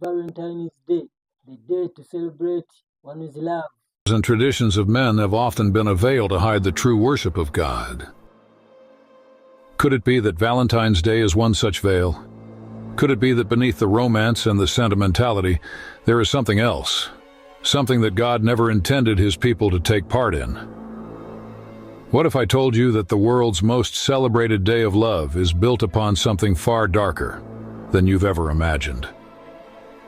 Valentine's Day, the day to celebrate one's love. And traditions of men have often been a veil to hide the true worship of God. Could it be that Valentine's Day is one such veil? Could it be that beneath the romance and the sentimentality, there is something else? Something that God never intended his people to take part in? What if I told you that the world's most celebrated day of love is built upon something far darker than you've ever imagined?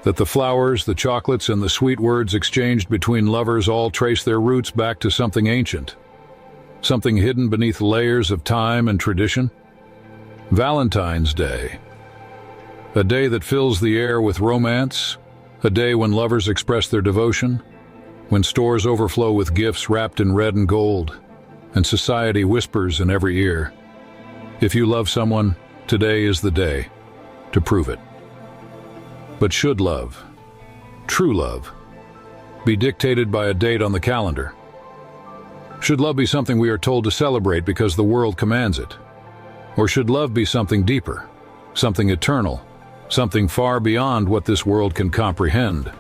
That the flowers, the chocolates, and the sweet words exchanged between lovers all trace their roots back to something ancient, something hidden beneath layers of time and tradition? Valentine's Day. A day that fills the air with romance, a day when lovers express their devotion, when stores overflow with gifts wrapped in red and gold, and society whispers in every ear, if you love someone, today is the day to prove it. But should love, true love, be dictated by a date on the calendar? Should love be something we are told to celebrate because the world commands it? Or should love be something deeper, something eternal, something far beyond what this world can comprehend?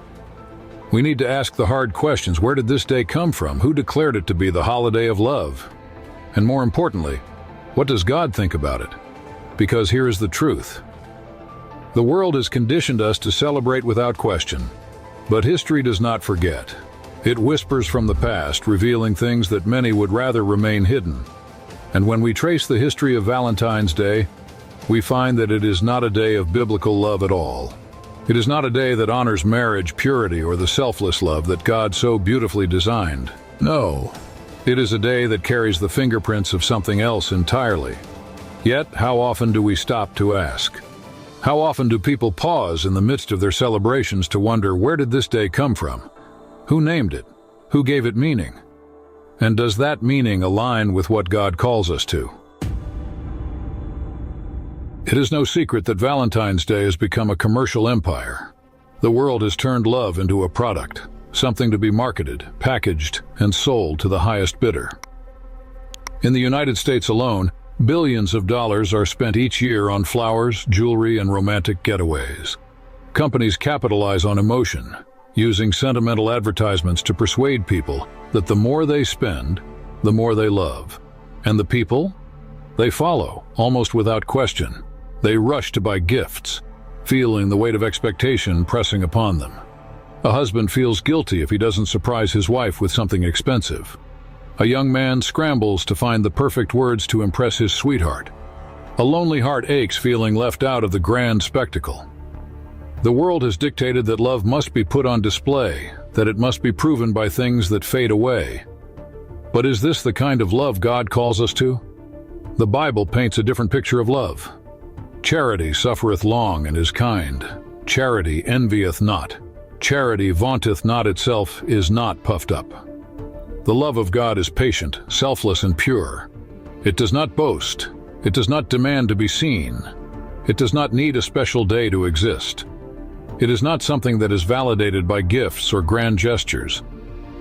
We need to ask the hard questions. Where did this day come from? Who declared it to be the holiday of love? And more importantly, what does God think about it? Because here is the truth. The world has conditioned us to celebrate without question, but history does not forget. It whispers from the past, revealing things that many would rather remain hidden. And when we trace the history of Valentine's Day, we find that it is not a day of biblical love at all. It is not a day that honors marriage, purity, or the selfless love that God so beautifully designed. No, it is a day that carries the fingerprints of something else entirely. Yet, how often do we stop to ask? How often do people pause in the midst of their celebrations to wonder, where did this day come from? Who named it? Who gave it meaning? And does that meaning align with what God calls us to? It is no secret that Valentine's Day has become a commercial empire. The world has turned love into a product, something to be marketed, packaged, and sold to the highest bidder. In the United States alone, billions of dollars are spent each year on flowers, jewelry, and romantic getaways. Companies capitalize on emotion, using sentimental advertisements to persuade people that the more they spend, the more they love. And the people? They follow, almost without question. They rush to buy gifts, feeling the weight of expectation pressing upon them. A husband feels guilty if he doesn't surprise his wife with something expensive. A young man scrambles to find the perfect words to impress his sweetheart. A lonely heart aches feeling left out of the grand spectacle. The world has dictated that love must be put on display, that it must be proven by things that fade away. But is this the kind of love God calls us to? The Bible paints a different picture of love. Charity suffereth long and is kind. Charity envieth not. Charity vaunteth not itself, is not puffed up. The love of God is patient, selfless, and pure. It does not boast. It does not demand to be seen. It does not need a special day to exist. It is not something that is validated by gifts or grand gestures.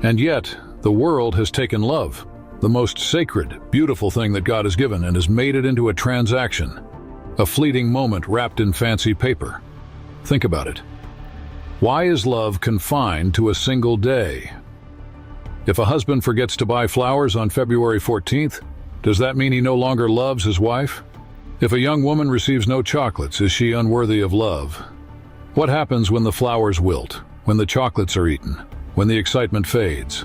And yet, the world has taken love, the most sacred, beautiful thing that God has given, and has made it into a transaction, a fleeting moment wrapped in fancy paper. Think about it. Why is love confined to a single day? If a husband forgets to buy flowers on February 14th, does that mean he no longer loves his wife? If a young woman receives no chocolates, is she unworthy of love? What happens when the flowers wilt, when the chocolates are eaten, when the excitement fades?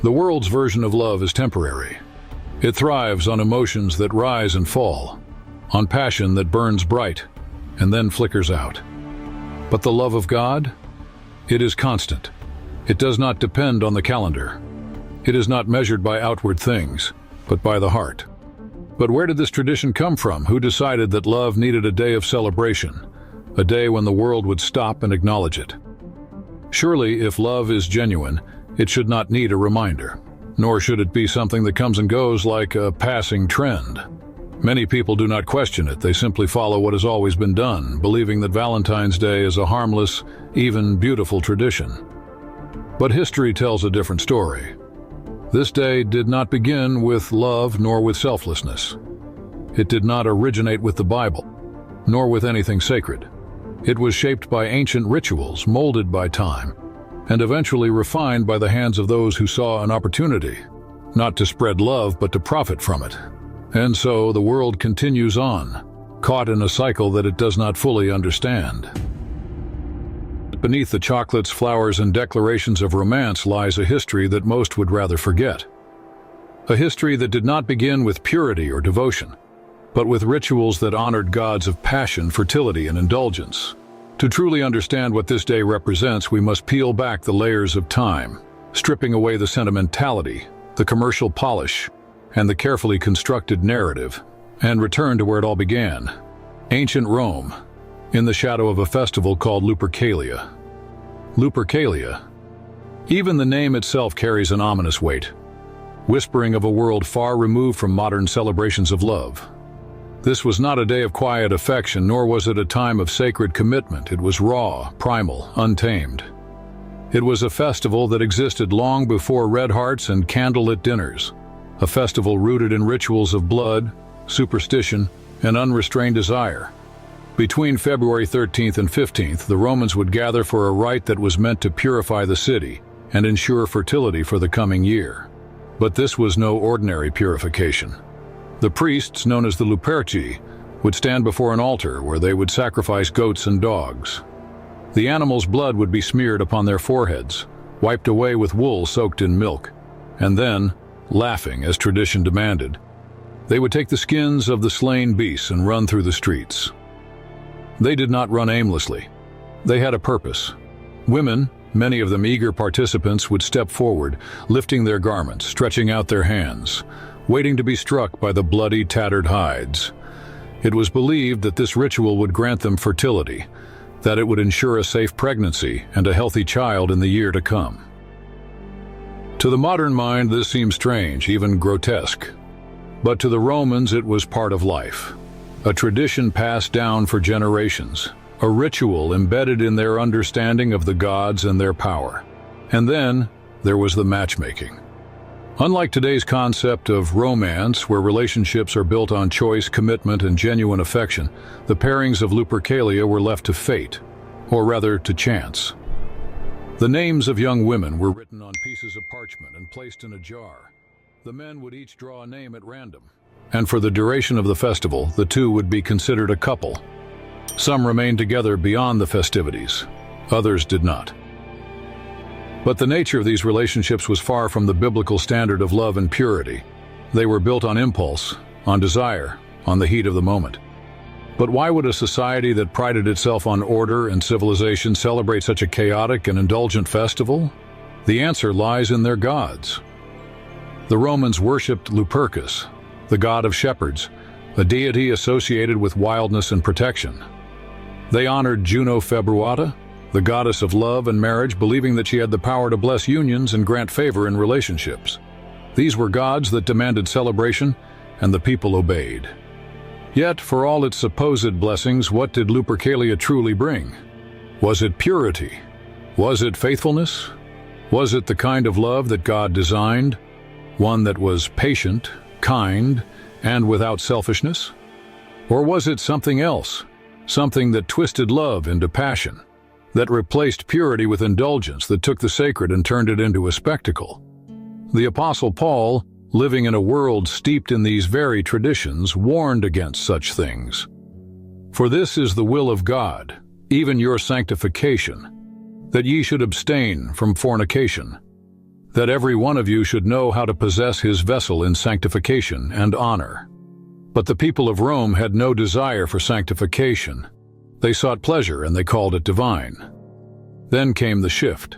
The world's version of love is temporary. It thrives on emotions that rise and fall, on passion that burns bright and then flickers out. But the love of God? It is constant. It does not depend on the calendar. It is not measured by outward things, but by the heart. But where did this tradition come from? Who decided that love needed a day of celebration, a day when the world would stop and acknowledge it? Surely, if love is genuine, it should not need a reminder, nor should it be something that comes and goes like a passing trend. Many people do not question it. They simply follow what has always been done, believing that Valentine's Day is a harmless, even beautiful tradition. But history tells a different story. This day did not begin with love nor with selflessness. It did not originate with the Bible, nor with anything sacred. It was shaped by ancient rituals, molded by time, and eventually refined by the hands of those who saw an opportunity, not to spread love but to profit from it. And so the world continues on, caught in a cycle that it does not fully understand. Beneath the chocolates, flowers, and declarations of romance lies a history that most would rather forget. A history that did not begin with purity or devotion, but with rituals that honored gods of passion, fertility, and indulgence. To truly understand what this day represents, we must peel back the layers of time, stripping away the sentimentality, the commercial polish, and the carefully constructed narrative, and return to where it all began. Ancient Rome, in the shadow of a festival called Lupercalia. Lupercalia. Even the name itself carries an ominous weight, whispering of a world far removed from modern celebrations of love. This was not a day of quiet affection, nor was it a time of sacred commitment. It was raw, primal, untamed. It was a festival that existed long before red hearts and candlelit dinners, a festival rooted in rituals of blood, superstition, and unrestrained desire. Between February 13th and 15th, the Romans would gather for a rite that was meant to purify the city and ensure fertility for the coming year. But this was no ordinary purification. The priests, known as the Luperci, would stand before an altar where they would sacrifice goats and dogs. The animal's blood would be smeared upon their foreheads, wiped away with wool soaked in milk, and then, laughing as tradition demanded, they would take the skins of the slain beasts and run through the streets. They did not run aimlessly. They had a purpose. Women, many of them eager participants, would step forward, lifting their garments, stretching out their hands, waiting to be struck by the bloody, tattered hides. It was believed that this ritual would grant them fertility, that it would ensure a safe pregnancy and a healthy child in the year to come. To the modern mind, this seems strange, even grotesque. But to the Romans, it was part of life, a tradition passed down for generations, a ritual embedded in their understanding of the gods and their power. And then there was the matchmaking. Unlike today's concept of romance, where relationships are built on choice, commitment, and genuine affection, the pairings of Lupercalia were left to fate, or rather to chance. The names of young women were written on pieces of parchment and placed in a jar. The men would each draw a name at random, and for the duration of the festival, the two would be considered a couple. Some remained together beyond the festivities, others did not. But the nature of these relationships was far from the biblical standard of love and purity. They were built on impulse, on desire, on the heat of the moment. But why would a society that prided itself on order and civilization celebrate such a chaotic and indulgent festival? The answer lies in their gods. The Romans worshipped Lupercus, the god of shepherds, a deity associated with wildness and protection. They honored Juno Februata, the goddess of love and marriage, believing that she had the power to bless unions and grant favor in relationships. These were gods that demanded celebration, and the people obeyed. Yet, for all its supposed blessings, what did Lupercalia truly bring? Was it purity? Was it faithfulness? Was it the kind of love that God designed? One that was patient, kind, and without selfishness? Or was it something else? Something that twisted love into passion, that replaced purity with indulgence, that took the sacred and turned it into a spectacle? The Apostle Paul, living in a world steeped in these very traditions, warned against such things. For this is the will of God, even your sanctification, that ye should abstain from fornication, that every one of you should know how to possess his vessel in sanctification and honor. But the people of Rome had no desire for sanctification. They sought pleasure, and they called it divine. Then came the shift.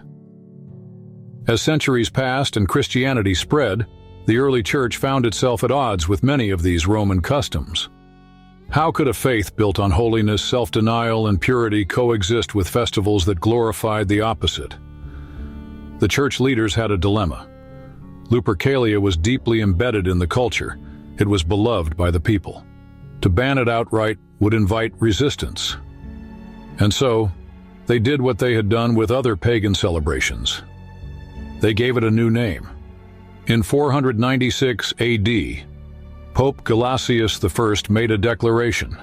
As centuries passed and Christianity spread, the early church found itself at odds with many of these Roman customs. How could a faith built on holiness, self-denial, and purity coexist with festivals that glorified the opposite? The church leaders had a dilemma. Lupercalia was deeply embedded in the culture. It was beloved by the people. To ban it outright would invite resistance. And so, they did what they had done with other pagan celebrations. They gave it a new name. In 496 AD, Pope Gelasius I made a declaration.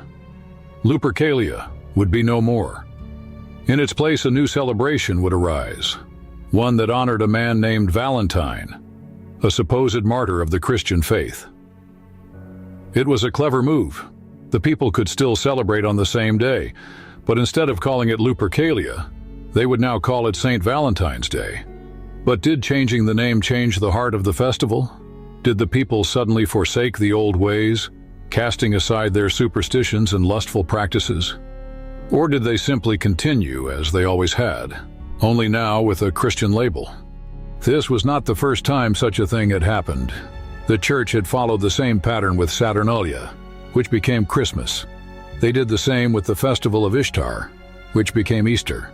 Lupercalia would be no more. In its place, a new celebration would arise, one that honored a man named Valentine, a supposed martyr of the Christian faith. It was a clever move. The people could still celebrate on the same day, but instead of calling it Lupercalia, they would now call it St. Valentine's Day. But did changing the name change the heart of the festival? Did the people suddenly forsake the old ways, casting aside their superstitions and lustful practices? Or did they simply continue as they always had, only now with a Christian label? This was not the first time such a thing had happened. The church had followed the same pattern with Saturnalia, which became Christmas. They did the same with the festival of Ishtar, which became Easter.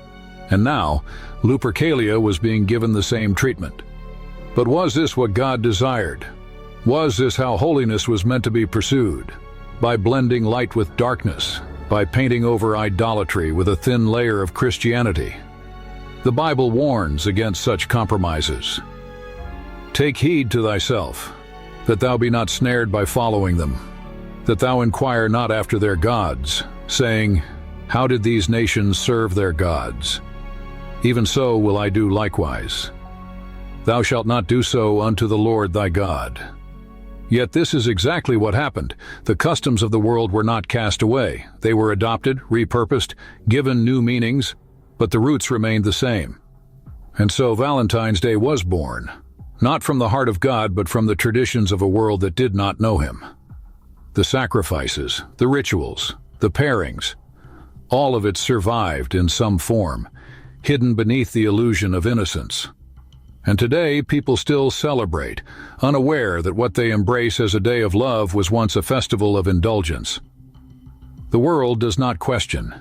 And now, Lupercalia was being given the same treatment. But was this what God desired? Was this how holiness was meant to be pursued? By blending light with darkness, by painting over idolatry with a thin layer of Christianity? The Bible warns against such compromises. Take heed to thyself, that thou be not snared by following them, that thou inquire not after their gods, saying, How did these nations serve their gods? Even so will I do likewise. Thou shalt not do so unto the Lord thy God. Yet this is exactly what happened. The customs of the world were not cast away. They were adopted, repurposed, given new meanings, but the roots remained the same. And so Valentine's Day was born, not from the heart of God, but from the traditions of a world that did not know him. The sacrifices, the rituals, the pairings, all of it survived in some form, hidden beneath the illusion of innocence. And today, people still celebrate, unaware that what they embrace as a day of love was once a festival of indulgence. The world does not question.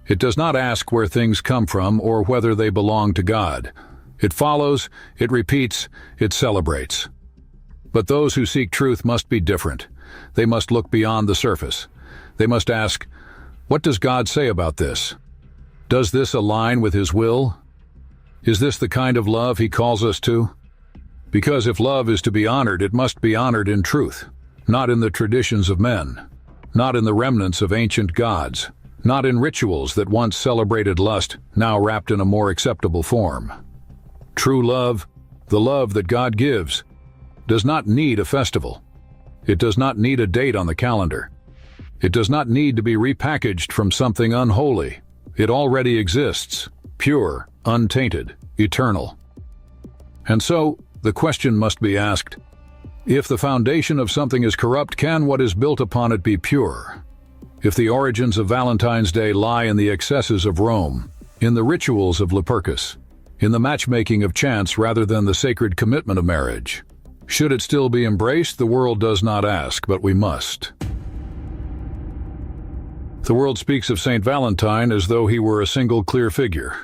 It does not ask where things come from or whether they belong to God. It follows, it repeats, it celebrates. But those who seek truth must be different. They must look beyond the surface. They must ask, what does God say about this? Does this align with His will? Is this the kind of love He calls us to? Because if love is to be honored, it must be honored in truth, not in the traditions of men, not in the remnants of ancient gods, not in rituals that once celebrated lust, now wrapped in a more acceptable form. True love, the love that God gives, does not need a festival. It does not need a date on the calendar. It does not need to be repackaged from something unholy. It already exists, pure, untainted, eternal. And so, the question must be asked, if the foundation of something is corrupt, can what is built upon it be pure? If the origins of Valentine's Day lie in the excesses of Rome, in the rituals of Lupercus, in the matchmaking of chance rather than the sacred commitment of marriage, should it still be embraced? The world does not ask, but we must. The world speaks of St. Valentine as though he were a single clear figure.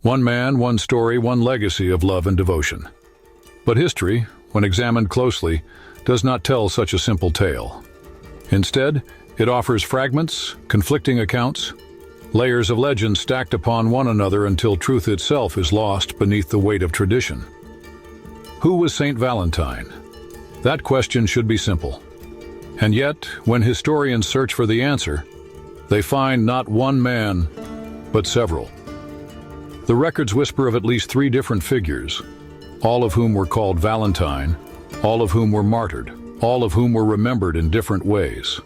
One man, one story, one legacy of love and devotion. But history, when examined closely, does not tell such a simple tale. Instead, it offers fragments, conflicting accounts, layers of legend stacked upon one another until truth itself is lost beneath the weight of tradition. Who was St. Valentine? That question should be simple. And yet, when historians search for the answer, they find not one man, but several. The records whisper of at least 3 different figures, all of whom were called Valentine, all of whom were martyred, all of whom were remembered in different ways.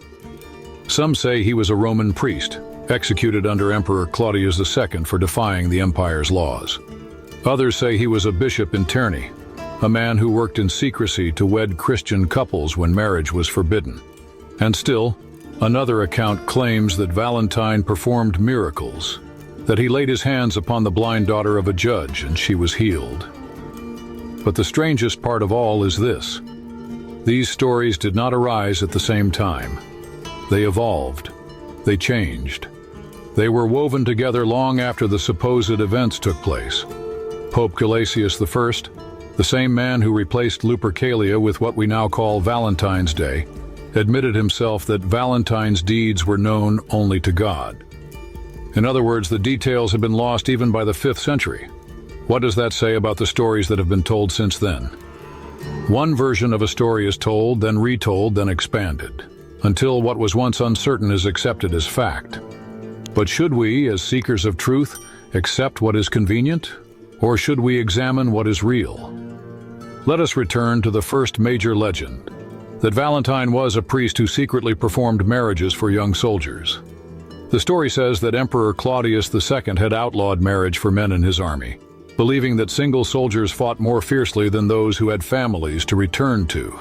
Some say he was a Roman priest, executed under Emperor Claudius II for defying the empire's laws. Others say he was a bishop in Terni, a man who worked in secrecy to wed Christian couples when marriage was forbidden. And still, another account claims that Valentine performed miracles, that he laid his hands upon the blind daughter of a judge and she was healed. But the strangest part of all is this: these stories did not arise at the same time. They evolved. They changed. They were woven together long after the supposed events took place. Pope Gelasius I, the same man who replaced Lupercalia with what we now call Valentine's Day, admitted himself that Valentine's deeds were known only to God. In other words, the details have been lost even by the 5th century. What does that say about the stories that have been told since then? One version of a story is told, then retold, then expanded, until what was once uncertain is accepted as fact. But should we, as seekers of truth, accept what is convenient, or should we examine what is real? Let us return to the first major legend, that Valentine was a priest who secretly performed marriages for young soldiers. The story says that Emperor Claudius II had outlawed marriage for men in his army, believing that single soldiers fought more fiercely than those who had families to return to.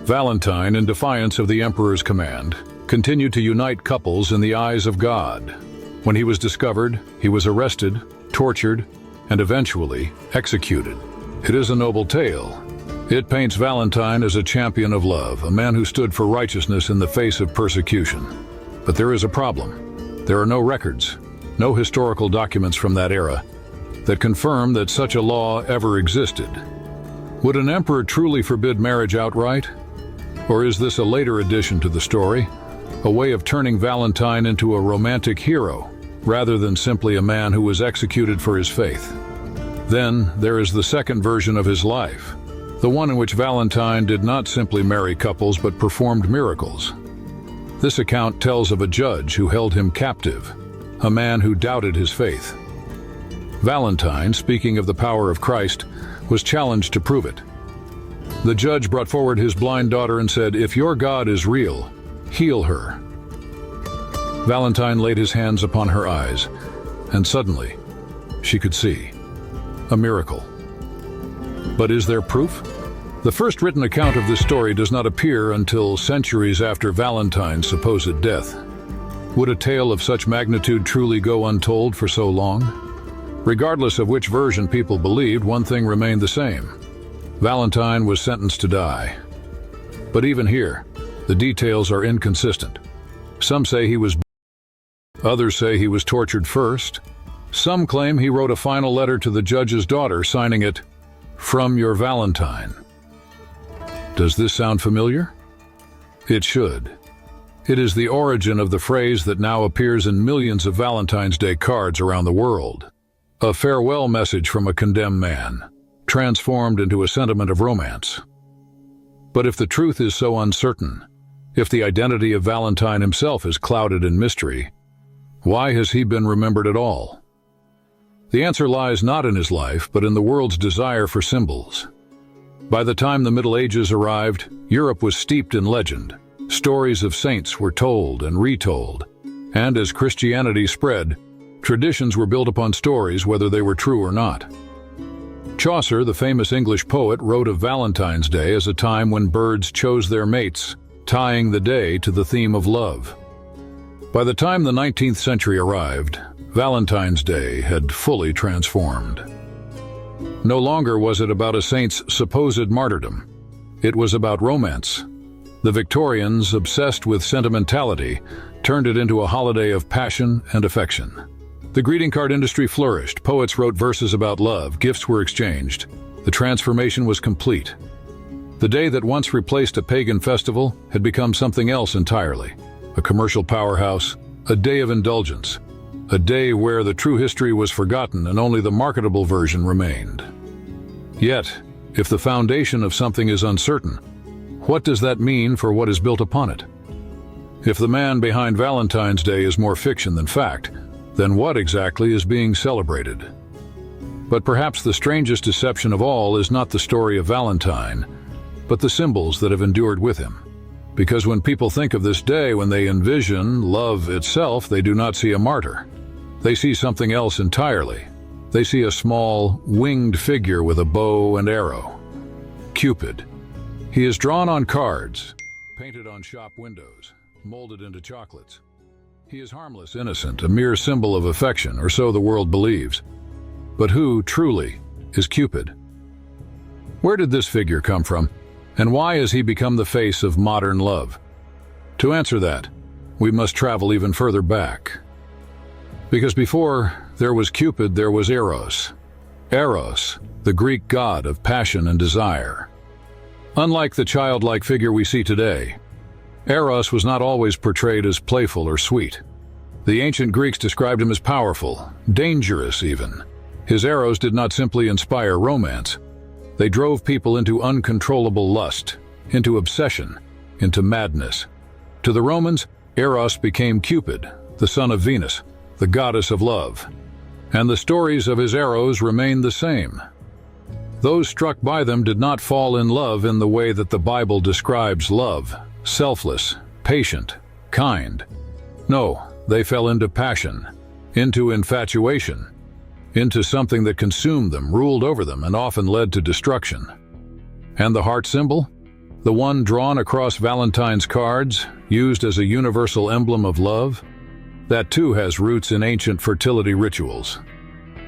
Valentine, in defiance of the emperor's command, continued to unite couples in the eyes of God. When he was discovered, he was arrested, tortured, and eventually executed. It is a noble tale. It paints Valentine as a champion of love, a man who stood for righteousness in the face of persecution. But there is a problem. There are no records, no historical documents from that era, that confirm that such a law ever existed. Would an emperor truly forbid marriage outright? Or is this a later addition to the story, a way of turning Valentine into a romantic hero, rather than simply a man who was executed for his faith? Then there is the second version of his life, the one in which Valentine did not simply marry couples but performed miracles. This account tells of a judge who held him captive, a man who doubted his faith. Valentine, speaking of the power of Christ, was challenged to prove it. The judge brought forward his blind daughter and said, "If your God is real, heal her." Valentine laid his hands upon her eyes, and suddenly she could see. A miracle. But is there proof? The first written account of this story does not appear until centuries after Valentine's supposed death. Would a tale of such magnitude truly go untold for so long? Regardless of which version people believed, one thing remained the same. Valentine was sentenced to die. But even here, the details are inconsistent. Some say he was beaten. Others say he was tortured first. Some claim he wrote a final letter to the judge's daughter, signing it, "From your Valentine." Does this sound familiar? It should. It is the origin of the phrase that now appears in millions of Valentine's Day cards around the world. A farewell message from a condemned man, transformed into a sentiment of romance. But if the truth is so uncertain, if the identity of Valentine himself is clouded in mystery, why has he been remembered at all? The answer lies not in his life, but in the world's desire for symbols. By the time the Middle Ages arrived, Europe was steeped in legend. Stories of saints were told and retold, and as Christianity spread, traditions were built upon stories whether they were true or not. Chaucer, the famous English poet, wrote of Valentine's Day as a time when birds chose their mates, tying the day to the theme of love. By the time the 19th century arrived, Valentine's Day had fully transformed. No longer was it about a saint's supposed martyrdom. It was about romance. The Victorians, obsessed with sentimentality, turned it into a holiday of passion and affection. The greeting card industry flourished, poets wrote verses about love, gifts were exchanged. The transformation was complete. The day that once replaced a pagan festival had become something else entirely. A commercial powerhouse, a day of indulgence, a day where the true history was forgotten and only the marketable version remained. Yet, if the foundation of something is uncertain, what does that mean for what is built upon it? If the man behind Valentine's Day is more fiction than fact, then what exactly is being celebrated? But perhaps the strangest deception of all is not the story of Valentine, but the symbols that have endured with him. Because when people think of this day, when they envision love itself, they do not see a martyr. They see something else entirely. They see a small, winged figure with a bow and arrow. Cupid. He is drawn on cards, painted on shop windows, molded into chocolates. He is harmless, innocent, a mere symbol of affection, or so the world believes. But who, truly, is Cupid? Where did this figure come from, and why has he become the face of modern love? To answer that, we must travel even further back. Because before there was Cupid, there was Eros. Eros, the Greek god of passion and desire. Unlike the childlike figure we see today, Eros was not always portrayed as playful or sweet. The ancient Greeks described him as powerful, dangerous even. His arrows did not simply inspire romance. They drove people into uncontrollable lust, into obsession, into madness. To the Romans, Eros became Cupid, the son of Venus, the goddess of love. and the stories of his arrows remained the same. Those struck by them did not fall in love in the way that the Bible describes love, selfless, patient, kind. No, they fell into passion, into infatuation, into something that consumed them, ruled over them, and often led to destruction. And the heart symbol? The one drawn across Valentine's cards, used as a universal emblem of love? That too has roots in ancient fertility rituals.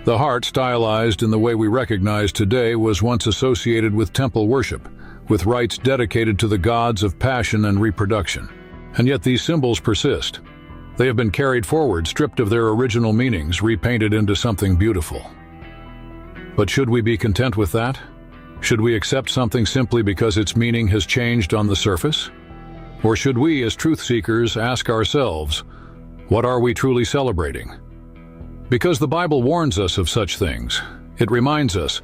The heart, stylized in the way we recognize today, was once associated with temple worship, with rites dedicated to the gods of passion and reproduction. And yet these symbols persist. They have been carried forward, stripped of their original meanings, repainted into something beautiful. But should we be content with that? Should we accept something simply because its meaning has changed on the surface? Or should we, as truth seekers, ask ourselves, what are we truly celebrating? Because the Bible warns us of such things. It reminds us,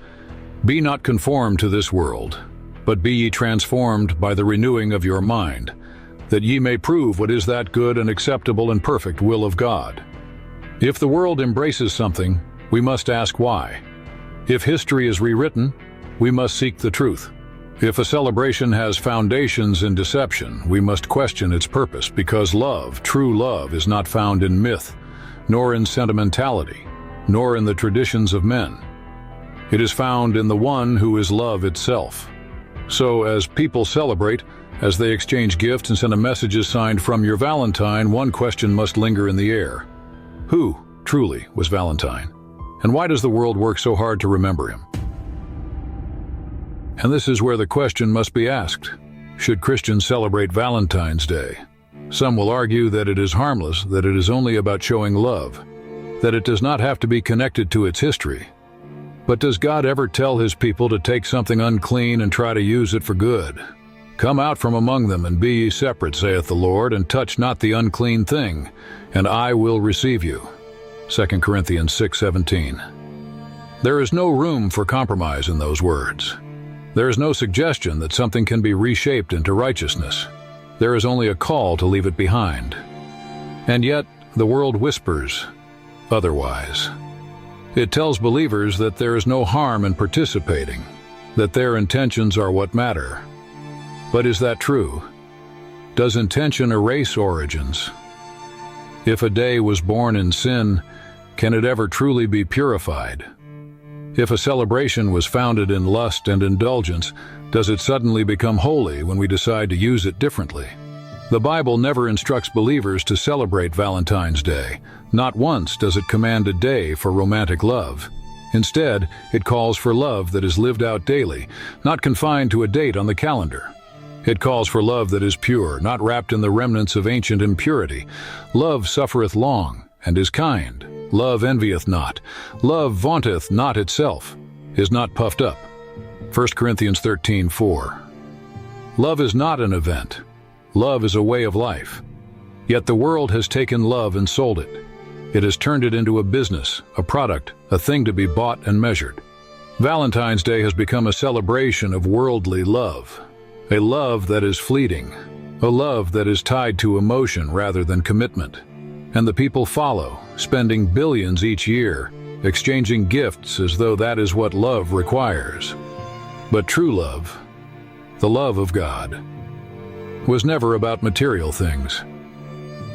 "Be not conformed to this world, but be ye transformed by the renewing of your mind, that ye may prove what is that good and acceptable and perfect will of God." If the world embraces something, we must ask why. If history is rewritten, we must seek the truth. If a celebration has foundations in deception, we must question its purpose, because love, true love, is not found in myth, nor in sentimentality, nor in the traditions of men. It is found in the one who is love itself. So, as people celebrate, as they exchange gifts and send messages signed "From your Valentine," one question must linger in the air. Who, truly, was Valentine? And why does the world work so hard to remember him? And this is where the question must be asked. Should Christians celebrate Valentine's Day? Some will argue that it is harmless, that it is only about showing love, that it does not have to be connected to its history. But does God ever tell his people to take something unclean and try to use it for good? "Come out from among them, and be ye separate, saith the Lord, and touch not the unclean thing, and I will receive you." 2 Corinthians 6:17. There is no room for compromise in those words. There is no suggestion that something can be reshaped into righteousness. There is only a call to leave it behind. And yet, the world whispers otherwise. It tells believers that there is no harm in participating, that their intentions are what matter. But is that true? Does intention erase origins? If a day was born in sin, can it ever truly be purified? If a celebration was founded in lust and indulgence, does it suddenly become holy when we decide to use it differently? The Bible never instructs believers to celebrate Valentine's Day. Not once does it command a day for romantic love. Instead, it calls for love that is lived out daily, not confined to a date on the calendar. It calls for love that is pure, not wrapped in the remnants of ancient impurity. Love suffereth long, and is kind. Love envieth not. Love vaunteth not itself, is not puffed up. 1 Corinthians 13:4. Love is not an event. Love is a way of life. Yet the world has taken love and sold it. It has turned it into a business, a product, a thing to be bought and measured. Valentine's Day has become a celebration of worldly love, a love that is fleeting, a love that is tied to emotion rather than commitment. And the people follow, spending billions each year, exchanging gifts as though that is what love requires. But true love, the love of God, was never about material things.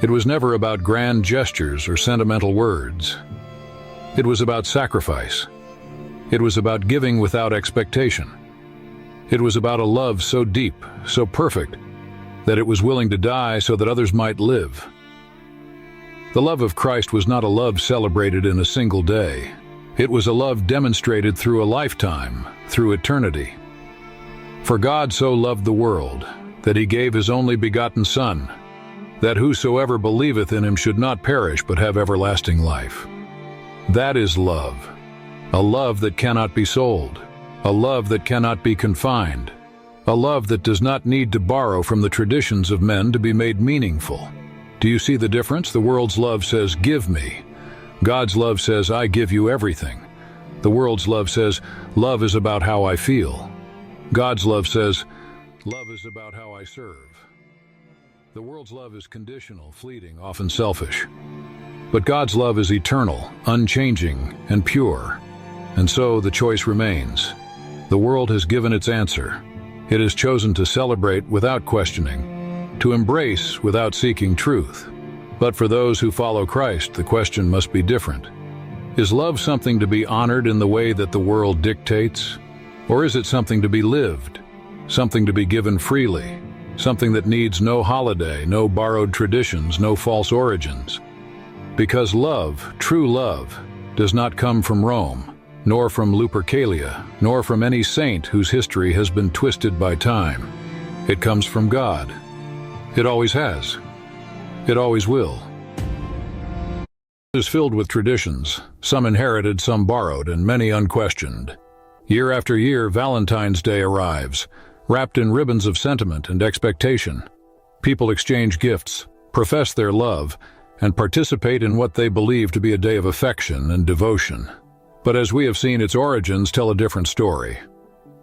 It was never about grand gestures or sentimental words. It was about sacrifice. It was about giving without expectation. It was about a love so deep, so perfect, that it was willing to die so that others might live. The love of Christ was not a love celebrated in a single day. It was a love demonstrated through a lifetime, through eternity. For God so loved the world, that he gave his only begotten Son, that whosoever believeth in him should not perish but have everlasting life. That is love, a love that cannot be sold, a love that cannot be confined, a love that does not need to borrow from the traditions of men to be made meaningful. Do you see the difference? The world's love says, "Give me." God's love says, "I give you everything." The world's love says, "Love is about how I feel." God's love says, "Love is about how I serve." The world's love is conditional, fleeting, often selfish. But God's love is eternal, unchanging, and pure. And so the choice remains. The world has given its answer. It has chosen to celebrate without questioning, to embrace without seeking truth. But for those who follow Christ, the question must be different. Is love something to be honored in the way that the world dictates? Or is it something to be lived, something to be given freely, something that needs no holiday, no borrowed traditions, no false origins? Because love, true love, does not come from Rome, nor from Lupercalia, nor from any saint whose history has been twisted by time. It comes from God. It always has. It always will. It is filled with traditions, some inherited, some borrowed, and many unquestioned. Year after year, Valentine's Day arrives, wrapped in ribbons of sentiment and expectation. People exchange gifts, profess their love, and participate in what they believe to be a day of affection and devotion. But as we have seen, its origins tell a different story.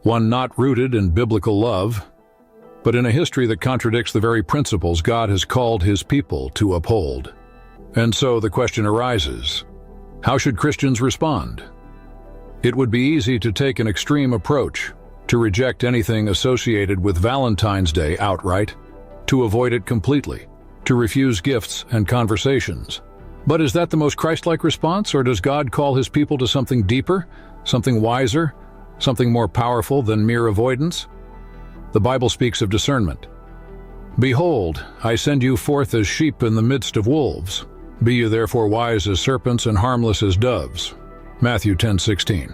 One not rooted in biblical love, but in a history that contradicts the very principles God has called His people to uphold. And so the question arises, how should Christians respond? It would be easy to take an extreme approach, to reject anything associated with Valentine's Day outright, to avoid it completely, to refuse gifts and conversations. But is that the most Christ-like response, or does God call His people to something deeper, something wiser, something more powerful than mere avoidance? The Bible speaks of discernment. Behold, I send you forth as sheep in the midst of wolves. Be you therefore wise as serpents and harmless as doves. Matthew 10:16.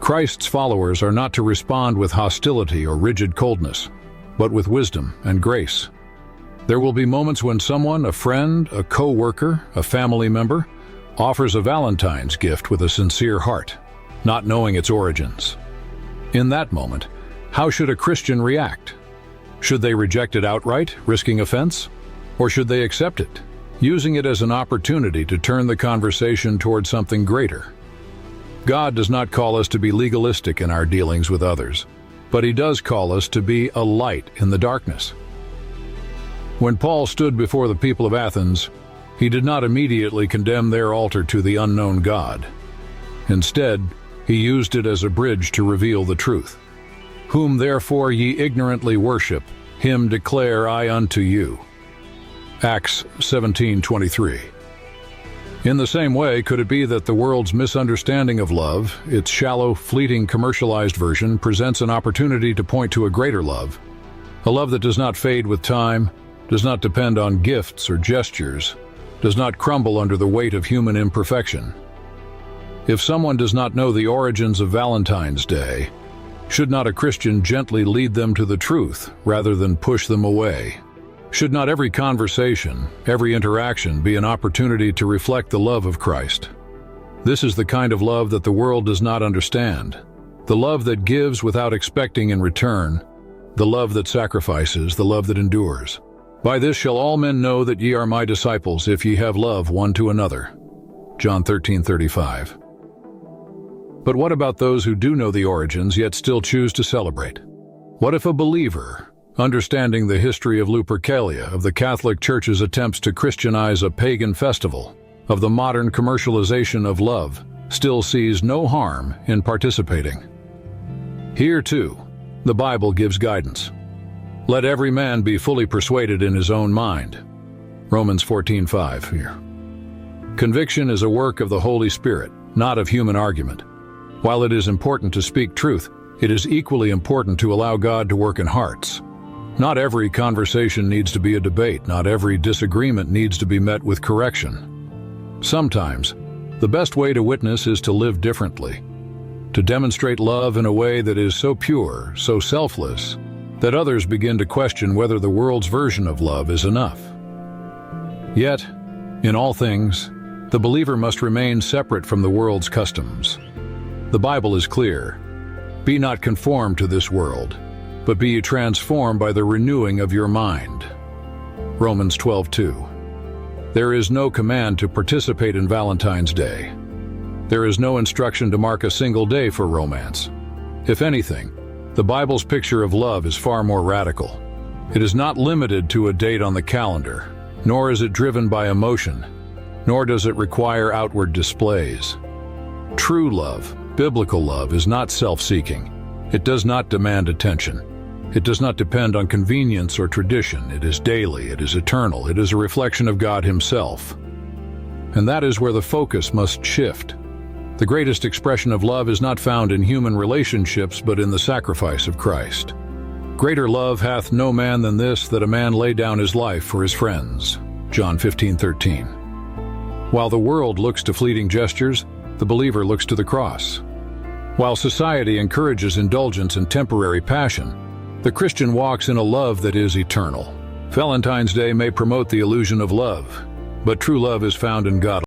Christ's followers are not to respond with hostility or rigid coldness, but with wisdom and grace. There will be moments when someone, a friend, a co-worker, a family member, offers a Valentine's gift with a sincere heart, not knowing its origins. In that moment, how should a Christian react? Should they reject it outright, risking offense? Or should they accept it, using it as an opportunity to turn the conversation toward something greater? God does not call us to be legalistic in our dealings with others, but He does call us to be a light in the darkness. When Paul stood before the people of Athens, he did not immediately condemn their altar to the unknown God. Instead, he used it as a bridge to reveal the truth. Whom therefore ye ignorantly worship, him declare I unto you. Acts 17:23. In the same way, could it be that the world's misunderstanding of love, its shallow, fleeting, commercialized version, presents an opportunity to point to a greater love? A love that does not fade with time, does not depend on gifts or gestures, does not crumble under the weight of human imperfection. If someone does not know the origins of Valentine's Day, should not a Christian gently lead them to the truth rather than push them away? Should not every conversation, every interaction be an opportunity to reflect the love of Christ? This is the kind of love that the world does not understand, the love that gives without expecting in return, the love that sacrifices, the love that endures. By this shall all men know that ye are my disciples, if ye have love one to another. John 13:35. But what about those who do know the origins yet still choose to celebrate? What if a believer, understanding the history of Lupercalia, of the Catholic Church's attempts to Christianize a pagan festival, of the modern commercialization of love, still sees no harm in participating? Here, too, the Bible gives guidance. Let every man be fully persuaded in his own mind. Romans 14:5 here. Conviction is a work of the Holy Spirit, not of human argument. While it is important to speak truth, it is equally important to allow God to work in hearts. Not every conversation needs to be a debate. Not every disagreement needs to be met with correction. Sometimes, the best way to witness is to live differently, to demonstrate love in a way that is so pure, so selfless, that others begin to question whether the world's version of love is enough. Yet, in all things, the believer must remain separate from the world's customs. The Bible is clear. Be not conformed to this world, but be ye transformed by the renewing of your mind. Romans 12:2. There is no command to participate in Valentine's Day. There is no instruction to mark a single day for romance. If anything, the Bible's picture of love is far more radical. It is not limited to a date on the calendar, nor is it driven by emotion. nor does it require outward displays. True love, biblical love, is not self-seeking. It does not demand attention. It does not depend on convenience or tradition. It is daily, it is eternal, it is a reflection of God Himself. And that is where the focus must shift. The greatest expression of love is not found in human relationships, but in the sacrifice of Christ. Greater love hath no man than this, that a man lay down his life for his friends. John 15:13. While the world looks to fleeting gestures, the believer looks to the cross. While society encourages indulgence and temporary passion, the Christian walks in a love that is eternal. Valentine's Day may promote the illusion of love, but true love is found in God